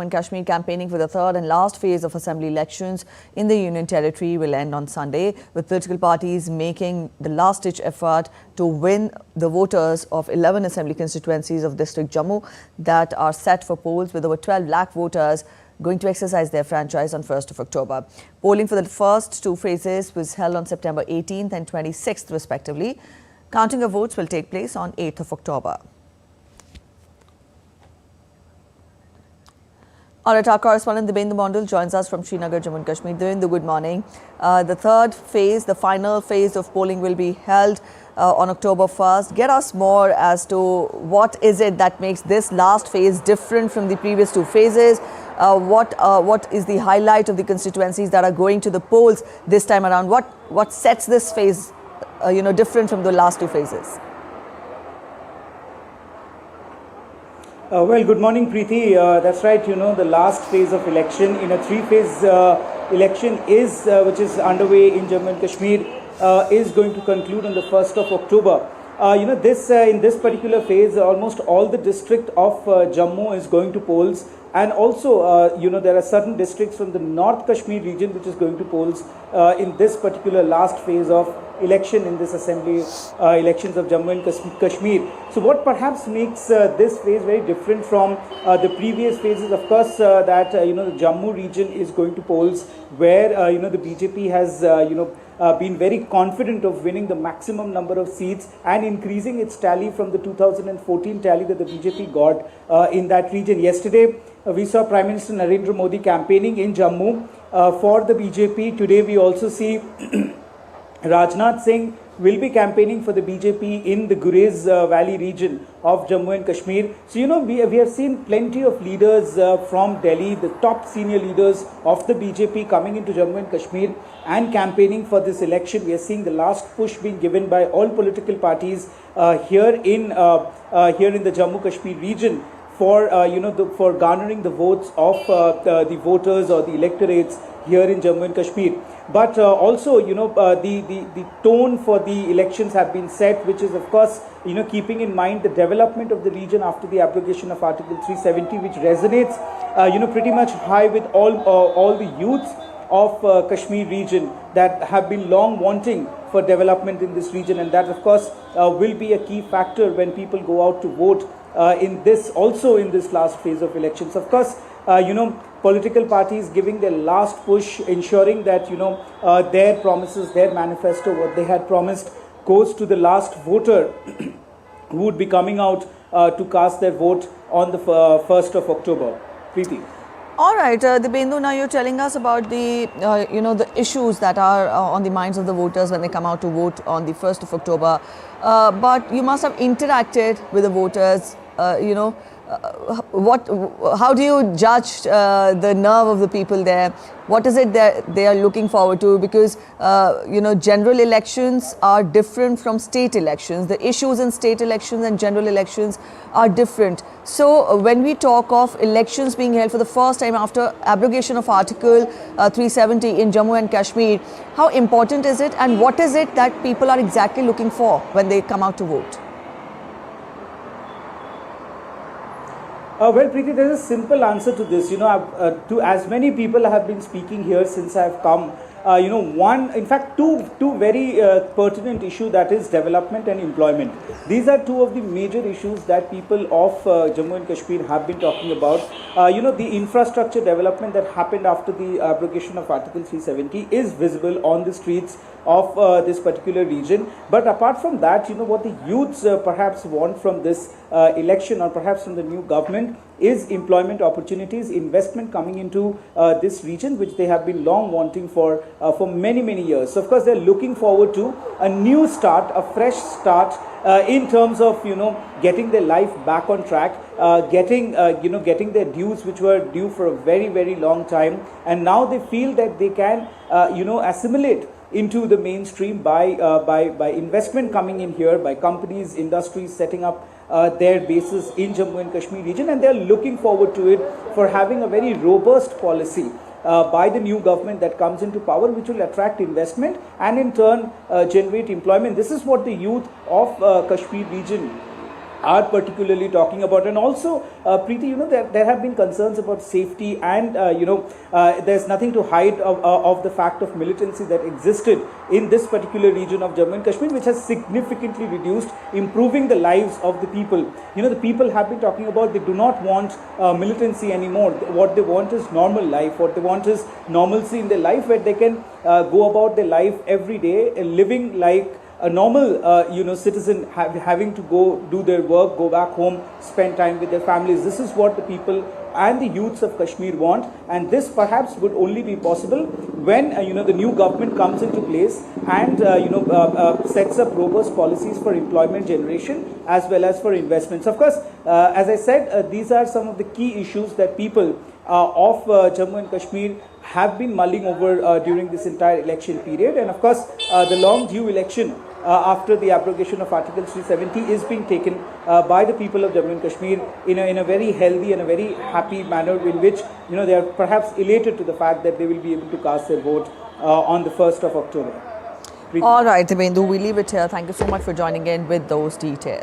In Kashmir, campaigning for the third and last phase of assembly elections in the Union Territory will end on Sunday, with political parties making the last-ditch effort to win the voters of 11 assembly constituencies of District Jammu that are set for polls, with over 12 lakh voters going to exercise their franchise on 1st of October. Polling for the first two phases was held on September 18th and 26th respectively. Counting of votes will take place on 8th of October. All right, our correspondent Dibendu Mondal joins us from Srinagar, Jammu and Kashmir. Dibendu, good morning. The third phase, the final phase of polling will be held on October 1st. Get us more as to what is it that makes this last phase different from the previous two phases. What is the highlight of the constituencies that are going to the polls this time around? What sets this phase, different from the last two phases? Well, good morning, Preeti. That's right. The last phase of election in a three-phase election which is underway in Jammu and Kashmir is going to conclude on the 1st of October. In this particular phase, almost all the district of Jammu is going to polls, and also there are certain districts from the North Kashmir region which is going to polls in this particular last phase of election in this assembly elections of Jammu and Kashmir. So what perhaps makes this phase very different from the previous phases, of course, that the Jammu region is going to polls where the BJP has been very confident of winning the maximum number of seats and increasing its tally from the 2014 tally that the BJP got in that region. Yesterday, we saw Prime Minister Narendra Modi campaigning in Jammu for the BJP. Today, we also see Rajnath Singh will be campaigning for the BJP in the Gurez Valley region of Jammu and Kashmir. So, we have seen plenty of leaders from Delhi, the top senior leaders of the BJP coming into Jammu and Kashmir and campaigning for this election. We are seeing the last push being given by all political parties here in the Jammu Kashmir region for for garnering the votes of the voters or the electorates here in Jammu and Kashmir. But also, the tone for the elections have been set, which is, of course, keeping in mind the development of the region after the abrogation of Article 370, which resonates, pretty much high with all the youths of Kashmir region that have been long wanting for development in this region. And that, of course, will be a key factor when people go out to vote in this last phase of elections. Of course, political parties giving their last push, ensuring that their promises, their manifesto, what they had promised goes to the last voter who would be coming out to cast their vote on the 1st of October. Preeti. All right, Dibendu, now you're telling us about the the issues that are on the minds of the voters when they come out to vote on the 1st of October. But you must have interacted with the voters. How do you judge the nerve of the people there? What is it that they are looking forward to? Because general elections are different from state elections. The issues in state elections and general elections are different. So when we talk of elections being held for the first time after abrogation of Article 370 in Jammu and Kashmir, how important is it, and what is it that people are exactly looking for when they come out to vote? Well, Preeti, there is a simple answer to this. To as many people have been speaking here since I have come. Two very pertinent issues, that is development and employment. These are two of the major issues that people of Jammu and Kashmir have been talking about. The infrastructure development that happened after the abrogation of Article 370 is visible on the streets of this particular region. But apart from that, what the youths perhaps want from this election, or perhaps from the new government, is employment opportunities, investment coming into this region, which they have been long wanting for many years. So of course, they're looking forward to a new start, a fresh start in terms of getting their life back on track, getting their dues which were due for a very long time, and now they feel that they can assimilate into the mainstream by investment coming in here, by companies, industries setting up their bases in Jammu and Kashmir region, and they are looking forward to it for having a very robust policy by the new government that comes into power, which will attract investment and in turn generate employment. This is what the youth of Kashmir region are particularly talking about. And also, Preeti, there have been concerns about safety, and there's nothing to hide of the fact of militancy that existed in this particular region of Jammu and Kashmir, which has significantly reduced, improving the lives of the people. The people have been talking about they do not want militancy anymore. What they want is normal life. What they want is normalcy in their life, where they can go about their life every day, living like a normal citizen, having to go do their work, go back home, spend time with their families. This is what the people and the youths of Kashmir want, and this perhaps would only be possible when the new government comes into place and sets up robust policies for employment generation as well as for investments. Of course, as I said, these are some of the key issues that people of Jammu and Kashmir have been mulling over during this entire election period. And of course, the long due election after the abrogation of Article 370 is being taken by the people of Jammu and Kashmir in a very healthy and a very happy manner, in which they are perhaps elated to the fact that they will be able to cast their vote on the 1st of October. All right, Debendu, we leave it here. Thank you so much for joining in with those details.